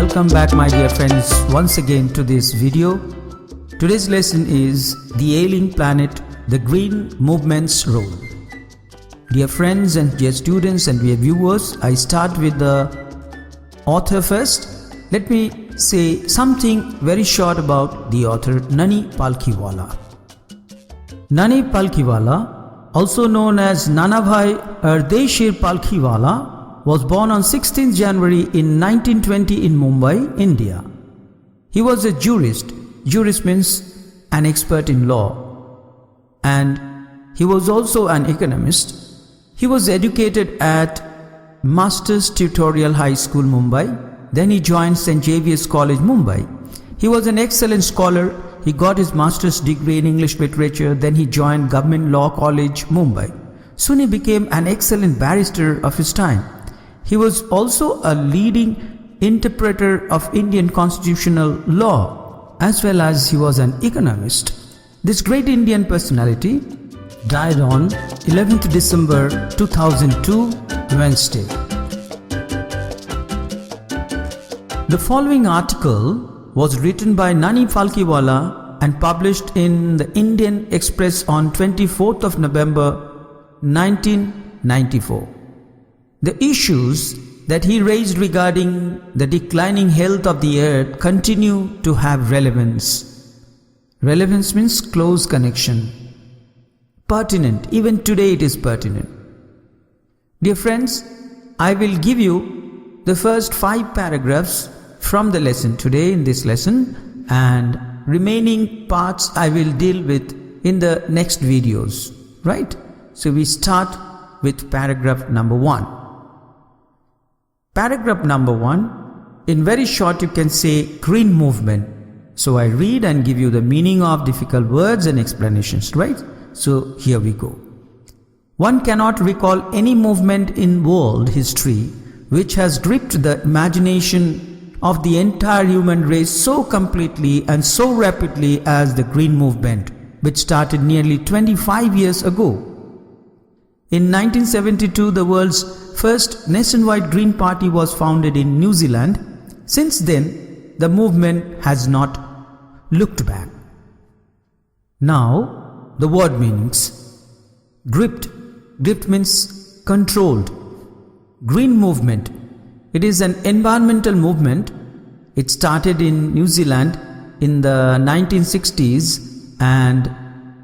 Welcome back my dear friends once again to this video. Today's lesson is the Ailing planet, the green movement's role. Dear friends and dear students and dear viewers, I start with the author first. Let me say something very short about the author Nani Palkhiwala. Nani Palkhiwala, also known as Nanabhai Ardeshir Palkhiwala, was born on 16th January in 1920 in Mumbai, India. He was a jurist. Jurist means an expert in law. And he was also an economist. He was educated at Master's Tutorial High School, Mumbai. Then he joined St. Xavier's College, Mumbai. He was an excellent scholar. He got his master's degree in English literature. Then he joined Government Law College, Mumbai. Soon he became an excellent barrister of his time. He was also a leading interpreter of Indian constitutional law, as well as he was an economist. This great Indian personality died on 11th December 2002, Wednesday. The following article was written by Nani Palkhiwala and published in the Indian Express on 24th of November 1994. The issues that he raised regarding the declining health of the earth continue to have relevance. Relevance means close connection. Pertinent. Even today it is pertinent. Dear friends, I will give you the first 5 paragraphs from the lesson today in this lesson, and remaining parts I will deal with in the next videos. Right? So we start with paragraph number 1. Paragraph number 1, in very short you can say green movement. So I read and give you the meaning of difficult words and explanations, right? So here we go. One cannot recall any movement in world history which has gripped the imagination of the entire human race so completely and so rapidly as the green movement, which started nearly 25 years ago. In 1972, the world's first nationwide Green Party was founded in New Zealand. Since then, the movement has not looked back. Now, the word meanings. Gripped. Gripped means controlled. Green movement. It is an environmental movement. It started in New Zealand in the 1960s, and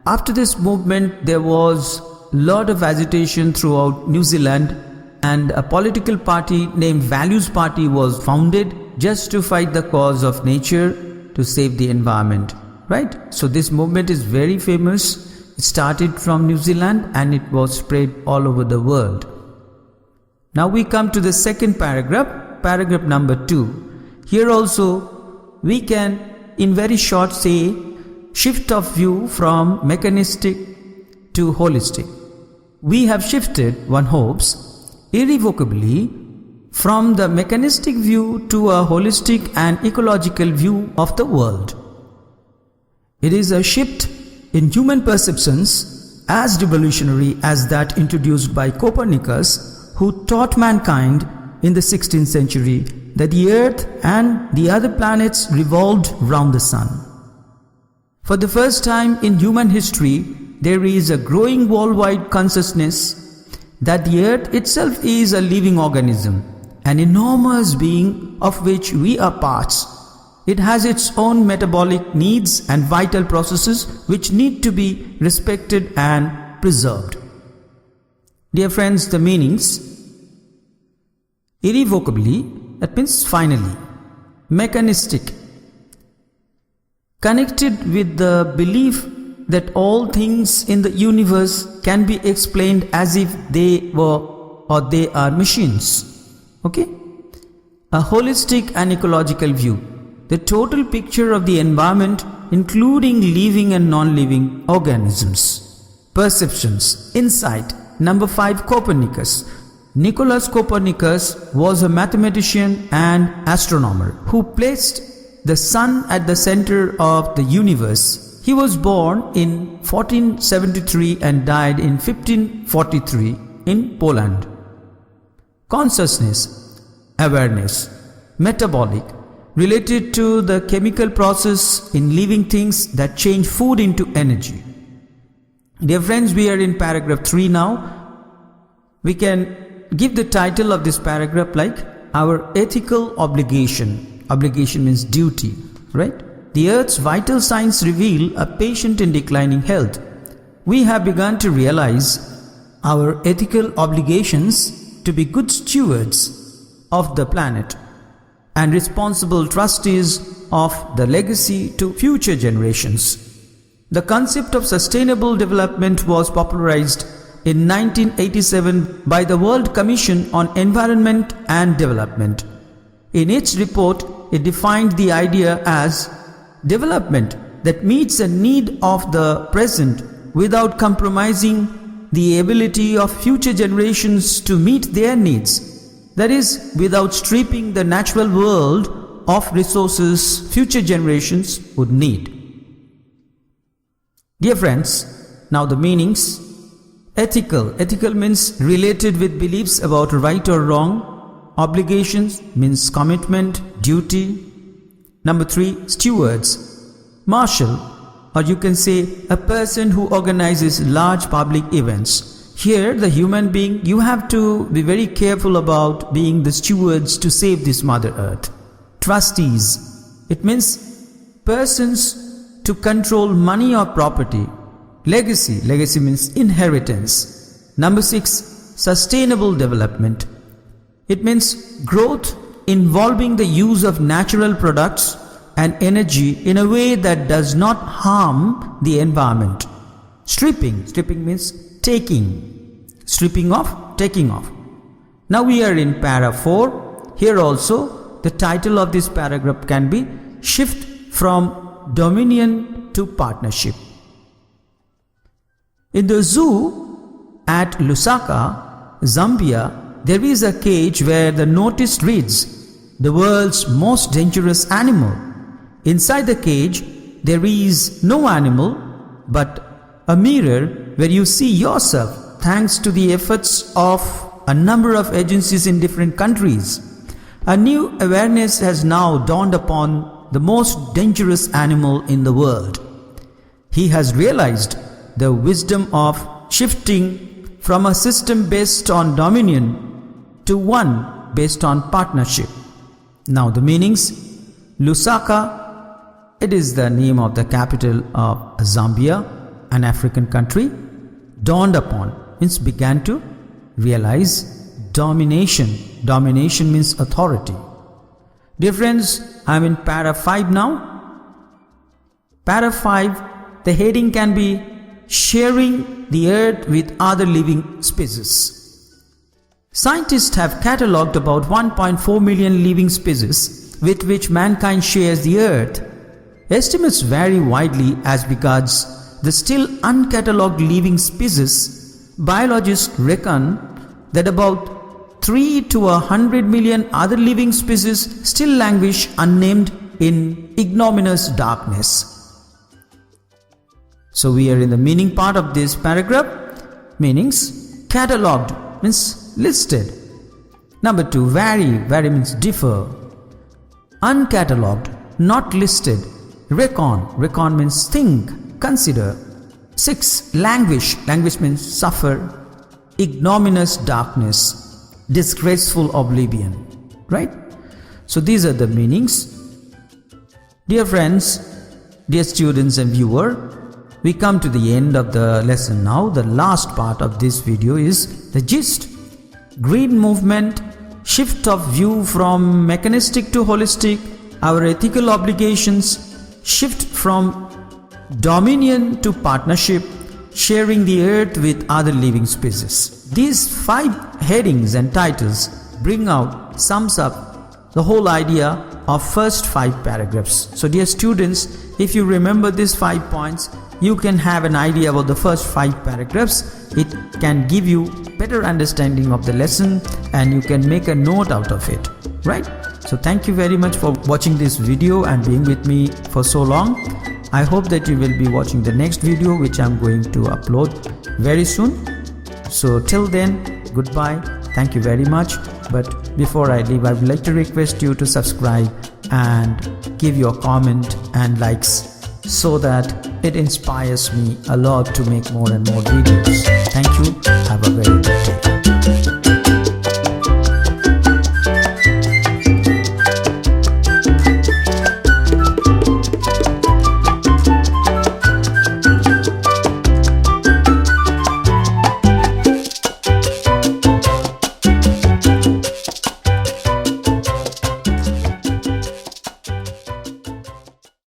after this movement there was lot of agitation throughout New Zealand, and a political party named Values Party was founded just to fight the cause of nature, to save the environment, right? So this movement is very famous. It started from New Zealand and it was spread all over the world. Now we come to the second paragraph, paragraph number 2. Here also we can in very short say shift of view from mechanistic to holistic. We have shifted, one hopes, irrevocably from the mechanistic view to a holistic and ecological view of the world. It is a shift in human perceptions as revolutionary as that introduced by Copernicus, who taught mankind in the 16th century that the earth and the other planets revolved round the sun. For the first time in human history, there is a growing worldwide consciousness that the earth itself is a living organism, an enormous being of which we are parts. It has its own metabolic needs and vital processes which need to be respected and preserved. Dear friends, the meanings. Irrevocably, that means finally. Mechanistic, connected with the belief that all things in the universe can be explained as if they were or they are machines. Okay? A holistic and ecological view. The total picture of the environment, including living and non-living organisms. Perceptions. Insight. Number 5, Copernicus. Nicolaus Copernicus was a mathematician and astronomer who placed the sun at the center of the universe. He was born in 1473 and died in 1543 in Poland. Consciousness, awareness, metabolic, related to the chemical process in living things that change food into energy. Dear friends, we are in paragraph 3 now. We can give the title of this paragraph like our ethical obligation. Obligation means duty, right? The earth's vital signs reveal a patient in declining health. We have begun to realize our ethical obligations to be good stewards of the planet and responsible trustees of the legacy to future generations. The concept of sustainable development was popularized in 1987 by the World Commission on Environment and Development. In its report, it defined the idea as development that meets a need of the present without compromising the ability of future generations to meet their needs. That is, without stripping the natural world of resources future generations would need. Dear friends, now the meanings. Ethical. Ethical means related with beliefs about right or wrong. Obligations means commitment, duty. Number 3, stewards. Marshal, or you can say a person who organizes large public events. Here, the human being, you have to be very careful about being the stewards to save this Mother Earth. Trustees, it means persons to control money or property. Legacy, legacy means inheritance. Number 6, sustainable development. It means growth involving the use of natural products and energy in a way that does not harm the environment. Stripping, stripping means taking. Stripping off, taking off. Now we are in para 4. Here also the title of this paragraph can be Shift from Dominion to Partnership. In the zoo at Lusaka, Zambia, there is a cage where the notice reads, "The world's most dangerous animal." Inside the cage, there is no animal but a mirror where you see yourself thanks to the efforts of a number of agencies in different countries. A new awareness has now dawned upon the most dangerous animal in the world. He has realized the wisdom of shifting from a system based on dominion to one based on partnership. Now the meanings. Lusaka, it is the name of the capital of Zambia, an African country. Dawned upon means began to realize. Domination, domination means authority. Dear friends, I am in para 5 now. Para 5, the heading can be sharing the earth with other living species. Scientists have catalogued about 1.4 million living species with which mankind shares the earth. Estimates vary widely as regards the still uncatalogued living species. Biologists reckon that about 3 to 100 million other living species still languish unnamed in ignominious darkness. So we are in the meaning part of this paragraph. Meanings. Catalogued means listed. Number 2, vary. Vary means differ. Uncatalogued, not listed. Reckon. Reckon means think, consider. 6, languish. Languish means suffer. Ignominious darkness, disgraceful oblivion. Right? So these are the meanings. Dear friends, dear students and viewer, we come to the end of the lesson now. The last part of this video is the gist. Green movement, shift of view from mechanistic to holistic, our ethical obligations, shift from dominion to partnership, sharing the earth with other living species. These 5 headings and titles bring out, sums up the whole idea of first 5 paragraphs. So dear students, if you remember these 5 points, you can have an idea about the first 5 paragraphs. It can give you better understanding of the lesson and you can make a note out of it, right? So thank you very much for watching this video and being with me for so long. I hope that you will be watching the next video which I am going to upload very soon. So till then, goodbye. Thank you very much. But before I leave, I would like to request you to subscribe and give your comment and likes so that it inspires me a lot to make more and more videos. Thank you. Have a very good day.